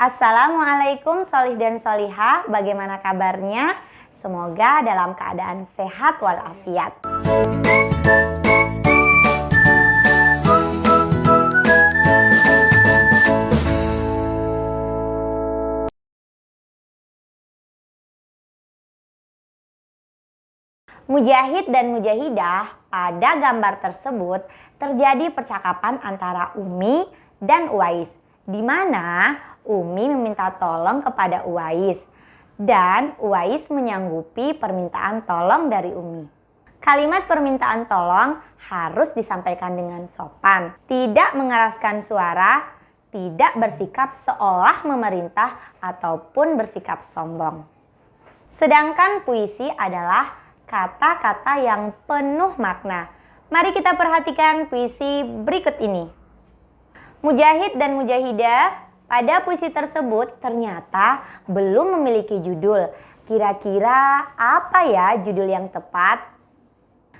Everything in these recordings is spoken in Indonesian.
Assalamualaikum solih dan solihah, bagaimana kabarnya? Semoga dalam keadaan sehat walafiat. Mujahid dan mujahidah, pada gambar tersebut terjadi percakapan antara Umi dan Uwais, di mana Umi meminta tolong kepada Uwais dan Uwais menyanggupi permintaan tolong dari Umi. Kalimat permintaan tolong harus disampaikan dengan sopan, tidak mengeraskan suara, tidak bersikap seolah memerintah ataupun bersikap sombong. Sedangkan puisi adalah kata-kata yang penuh makna. Mari kita perhatikan puisi berikut ini. Mujahid dan mujahidah, pada puisi tersebut ternyata belum memiliki judul. Kira-kira apa ya judul yang tepat?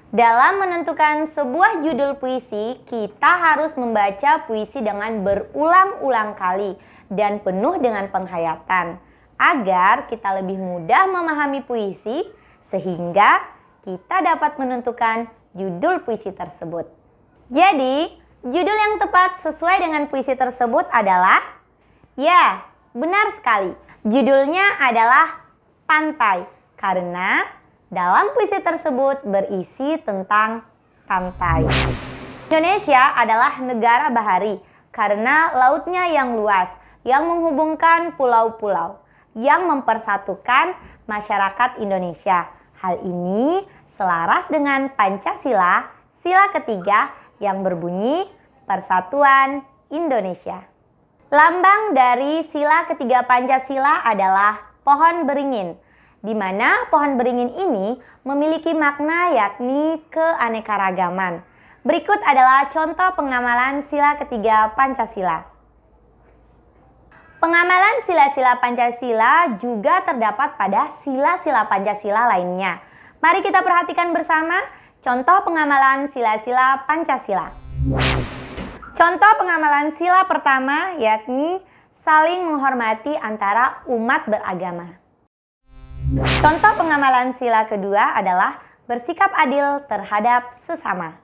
Dalam menentukan sebuah judul puisi, kita harus membaca puisi dengan berulang-ulang kali dan penuh dengan penghayatan, agar kita lebih mudah memahami puisi, sehingga kita dapat menentukan judul puisi tersebut. Jadi, judul yang tepat sesuai dengan puisi tersebut adalah, ya, benar sekali. Judulnya adalah Pantai, karena dalam puisi tersebut berisi tentang pantai. Indonesia adalah negara bahari karena lautnya yang luas, yang menghubungkan pulau-pulau, yang mempersatukan masyarakat Indonesia. Hal ini selaras dengan Pancasila, sila ketiga yang berbunyi Persatuan Indonesia. Lambang dari sila ketiga Pancasila adalah pohon beringin, di mana pohon beringin ini memiliki makna yakni keanekaragaman. Berikut adalah contoh pengamalan sila ketiga Pancasila. Pengamalan sila-sila Pancasila juga terdapat pada sila-sila Pancasila lainnya. Mari kita perhatikan bersama contoh pengamalan sila-sila Pancasila. Contoh pengamalan sila pertama yakni saling menghormati antara umat beragama. Contoh pengamalan sila kedua adalah bersikap adil terhadap sesama.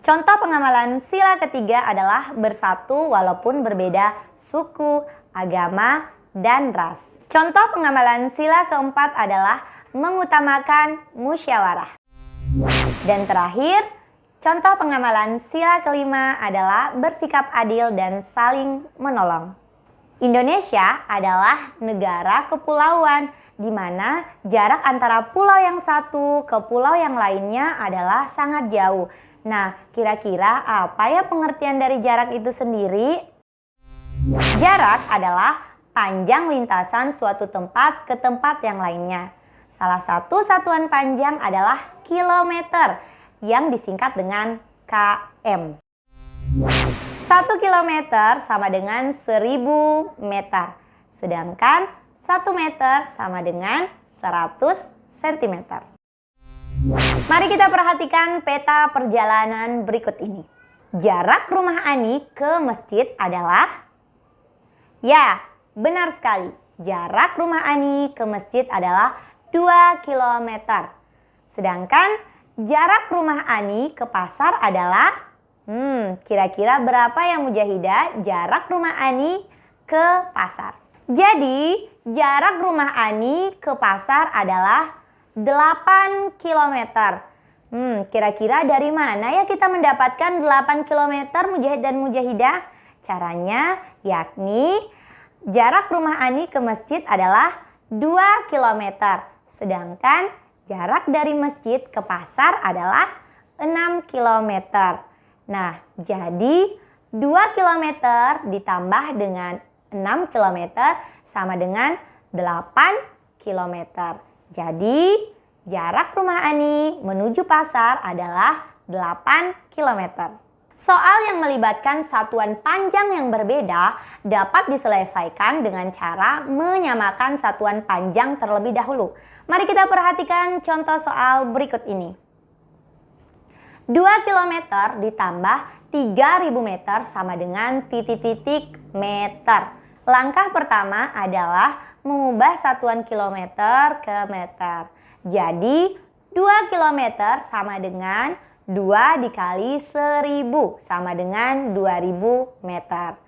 Contoh pengamalan sila ketiga adalah bersatu walaupun berbeda suku, agama, dan ras. Contoh pengamalan sila keempat adalah mengutamakan musyawarah. Dan terakhir, contoh pengamalan sila kelima adalah bersikap adil dan saling menolong. Indonesia adalah negara kepulauan, di mana jarak antara pulau yang satu ke pulau yang lainnya adalah sangat jauh. Nah, kira-kira apa ya pengertian dari jarak itu sendiri? Jarak adalah panjang lintasan suatu tempat ke tempat yang lainnya. Salah satu satuan panjang adalah kilometer yang disingkat dengan km. 1 kilometer sama dengan 1000 meter. Sedangkan 1 meter sama dengan 100 cm. Mari kita perhatikan peta perjalanan berikut ini. Jarak rumah Ani ke masjid adalah, ya, benar sekali. Jarak rumah Ani ke masjid adalah 2 km. Sedangkan jarak rumah Ani ke pasar adalah, kira-kira berapa ya mujahidah jarak rumah Ani ke pasar? Jadi, jarak rumah Ani ke pasar adalah 8 km. Kira-kira dari mana ya kita mendapatkan 8 km mujahid dan mujahidah? Caranya yakni jarak rumah Ani ke masjid adalah 2 km. Sedangkan jarak dari masjid ke pasar adalah 6 km. Nah, jadi 2 km ditambah dengan 6 km sama dengan 8 km. Jadi, jarak rumah Ani menuju pasar adalah 8 km. Soal yang melibatkan satuan panjang yang berbeda dapat diselesaikan dengan cara menyamakan satuan panjang terlebih dahulu. Mari kita perhatikan contoh soal berikut ini. 2 km ditambah 3000 meter sama dengan titik-titik meter. Langkah pertama adalah mengubah satuan kilometer ke meter. Jadi 2 kilometer sama dengan 2 dikali 1000 sama dengan 2000 meter.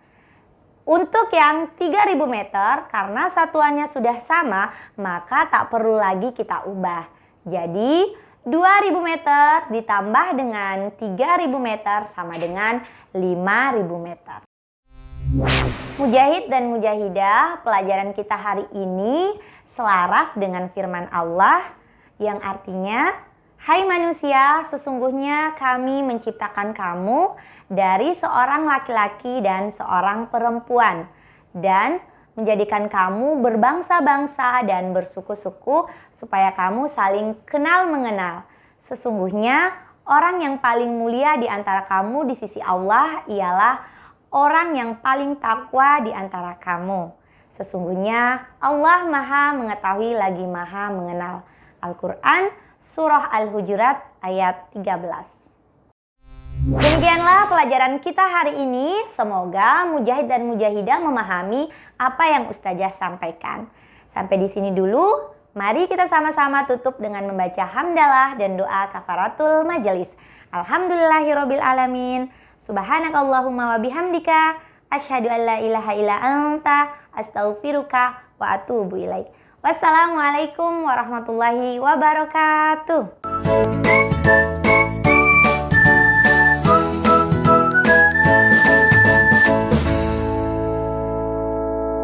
Untuk yang 3000 meter, karena satuannya sudah sama, maka tak perlu lagi kita ubah. Jadi 2000 meter ditambah dengan 3000 meter sama dengan 5000 meter. Mujahid dan mujahidah, pelajaran kita hari ini selaras dengan firman Allah yang artinya, "Hai manusia, sesungguhnya kami menciptakan kamu dari seorang laki-laki dan seorang perempuan dan menjadikan kamu berbangsa-bangsa dan bersuku-suku supaya kamu saling kenal mengenal. Sesungguhnya orang yang paling mulia di antara kamu di sisi Allah ialah orang yang paling takwa di antara kamu. Sesungguhnya Allah Maha Mengetahui lagi Maha Mengenal." Al-Quran Surah Al-Hujurat ayat 13. Demikianlah pelajaran kita hari ini. Semoga mujahid dan mujahidah memahami apa yang Ustazah sampaikan. Sampai di sini dulu. Mari kita sama-sama tutup dengan membaca hamdalah dan doa kafaratul majelis. Alhamdulillahirabbil alamin. Subhanakallahumma wa bihamdika asyhadu an la ilaha illa anta astaghfiruka wa atubu ilaik. Wassalamualaikum warahmatullahi wabarakatuh.